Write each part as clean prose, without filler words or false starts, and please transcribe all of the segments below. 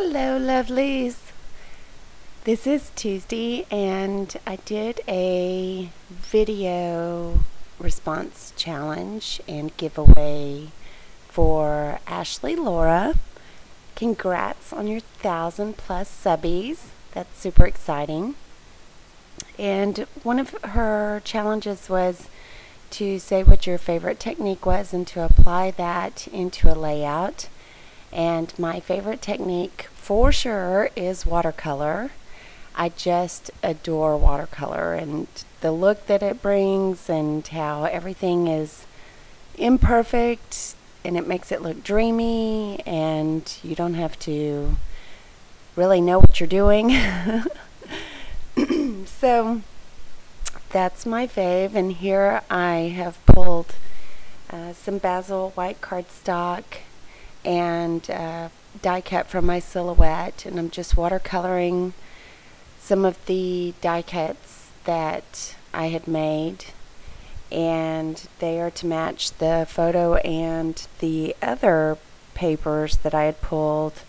Hello, lovelies. This is Tuesday, and I did a video response challenge and giveaway for AshleyLaura. Congrats on your 1,000+ subbies. That's super exciting. And one of her challenges was to say what your favorite technique was and to apply that into a layout. And my favorite technique for sure is watercolor. I just adore watercolor and the look that it brings and how everything is imperfect and it makes it look dreamy and you don't have to really know what you're doing. So that's my fave, and here I have pulled some basil white cardstock and die cut from my silhouette, and I'm just watercoloring some of the die cuts that I had made, and they are to match the photo and the other papers that I had pulled.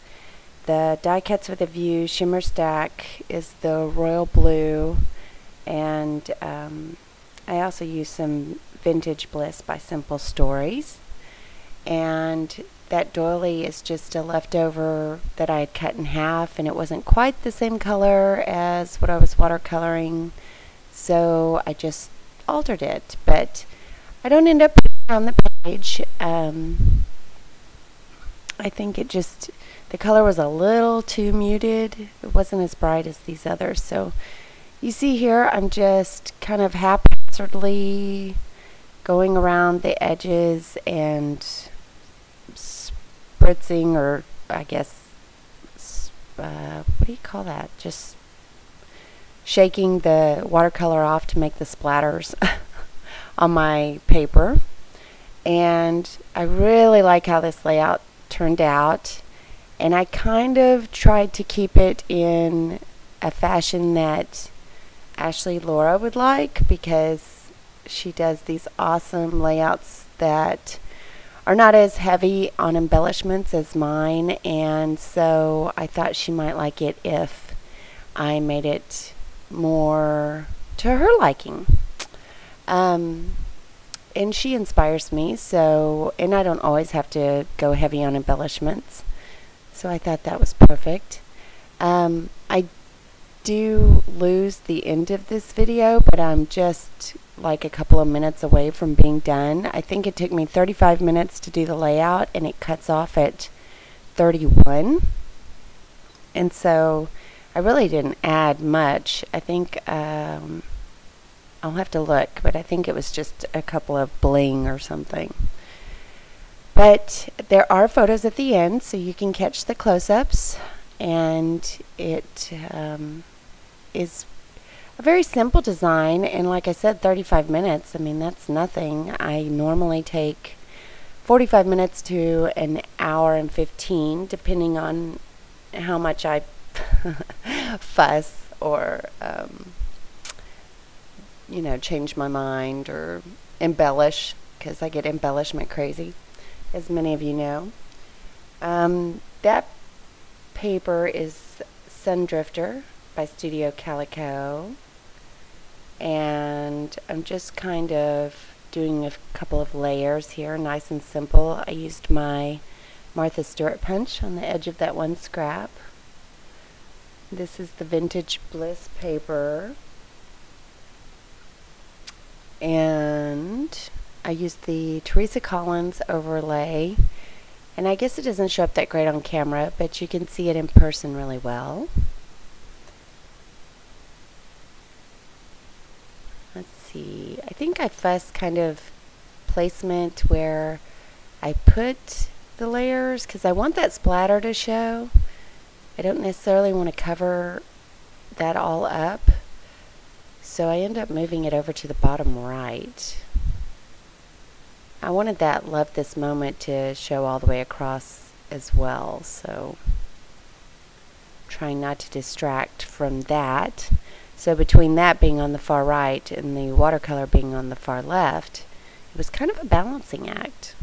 The die cuts with a view shimmer stack is the royal blue, and I also use some Vintage Bliss by Simple Stories, and that doily is just a leftover that I had cut in half, and it wasn't quite the same color as what I was watercoloring, so I just altered it, but I don't end up putting it on the page. I think it just, the color was a little too muted. It wasn't as bright as these others, so you see here I'm just kind of haphazardly going around the edges and spritzing, or I guess, what do you call that? Just shaking the watercolor off to make the splatters on my paper. And I really like how this layout turned out, and I kind of tried to keep it in a fashion that AshleyLaura would like, because she does these awesome layouts that are not as heavy on embellishments as mine, and so I thought she might like it if I made it more to her liking. And she inspires me, so, and I don't always have to go heavy on embellishments, so I thought that was perfect. I do lose the end of this video, but I'm just like a couple of minutes away from being done. I think it took me 35 minutes to do the layout, and it cuts off at 31, and so I really didn't add much. I think I'll have to look, but I think it was just a couple of bling or something. But there are photos at the end, so you can catch the close-ups, and it is a very simple design, and like I said, 35 minutes, I mean, that's nothing. I normally take 45 minutes to an hour and 15, depending on how much I fuss or you know, change my mind or embellish, because I get embellishment crazy, as many of you know. That paper is Sundrifter by Studio Calico, and I'm just kind of doing a couple of layers here, nice and simple. I used my Martha Stewart punch on the edge of that one scrap. This is the Vintage Bliss paper, and I used the Teresa Collins overlay, and I guess it doesn't show up that great on camera, but you can see it in person really well. Let's see, I think I fussed kind of placement where I put the layers, because I want that splatter to show. I don't necessarily want to cover that all up, so I end up moving it over to the bottom right. I wanted that Love This Moment to show all the way across as well, so trying not to distract from that. So between that being on the far right and the watercolor being on the far left, it was kind of a balancing act.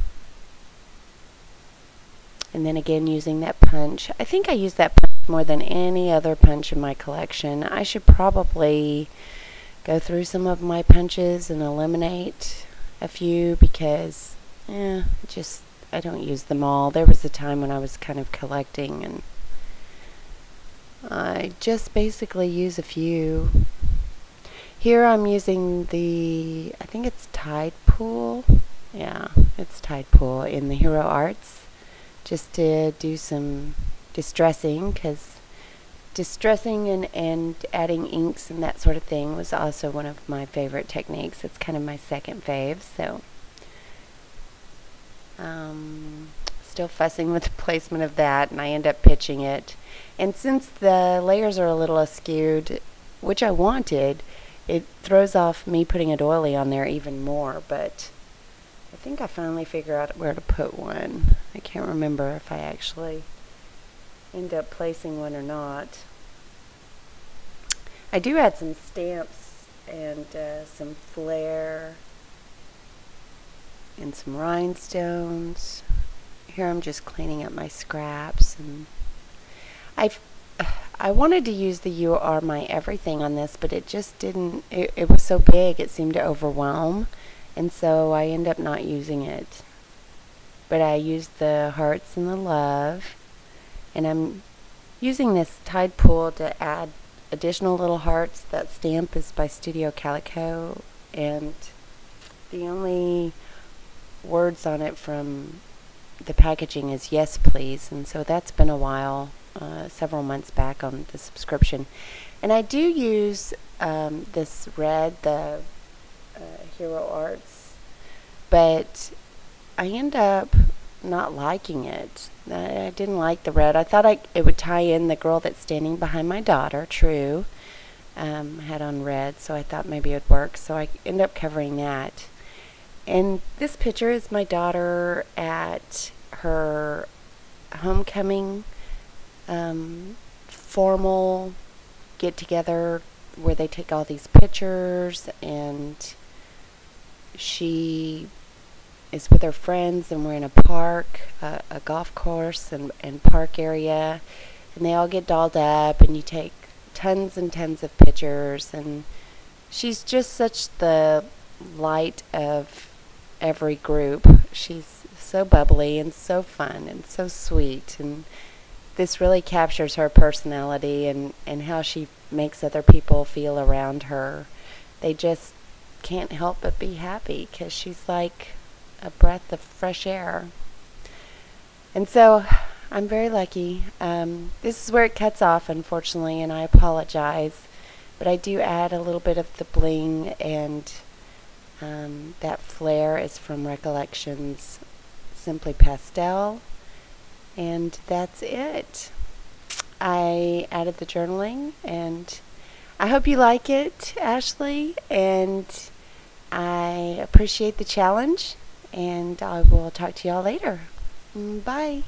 And then again using that punch. I think I use that punch more than any other punch in my collection. I should probably go through some of my punches and eliminate a few because I don't use them all. There was a time when I was kind of collecting and I just basically use a few. Here I'm using I think it's Tide Pool. Yeah, it's Tide Pool in the Hero Arts, just to do some distressing, because distressing and adding inks and that sort of thing was also one of my favorite techniques. It's kind of my second fave, so still fussing with the placement of that, and I end up pitching it. And since the layers are a little askewed, which I wanted, it throws off me putting a doily on there even more, but I think I finally figure out where to put one. I can't remember if I actually end up placing one or not. I do add some stamps and some flair and some rhinestones. Here I'm just cleaning up my scraps, and I wanted to use the You Are My Everything on this, but it just didn't, it was so big it seemed to overwhelm, and so I ended up not using it. But I used the hearts and the love, and I'm using this Tide Pool to add additional little hearts. That stamp is by Studio Calico, and the only words on it from the packaging is "Yes Please," and so that's been a while, several months back on the subscription. And I do use this red, the Hero Arts, but I end up not liking it. I didn't like the red. I thought it would tie in the girl that's standing behind my daughter, True, had on red, so I thought maybe it would work, so I ended up covering that. And this picture is my daughter at her homecoming formal get-together where they take all these pictures, and she is with her friends, and we're in a park, a golf course and park area, and they all get dolled up, and you take tons and tons of pictures, and she's just such the light of every group. She's so bubbly and so fun and so sweet, and this really captures her personality and how she makes other people feel around her. They just can't help but be happy because she's like a breath of fresh air. And so I'm very lucky. This is where it cuts off, unfortunately, and I apologize, but I do add a little bit of the bling, and that flare is from Recollections Simply Pastel, and that's it. I added the journaling, and I hope you like it, Ashley, and I appreciate the challenge, and I will talk to y'all later. Bye.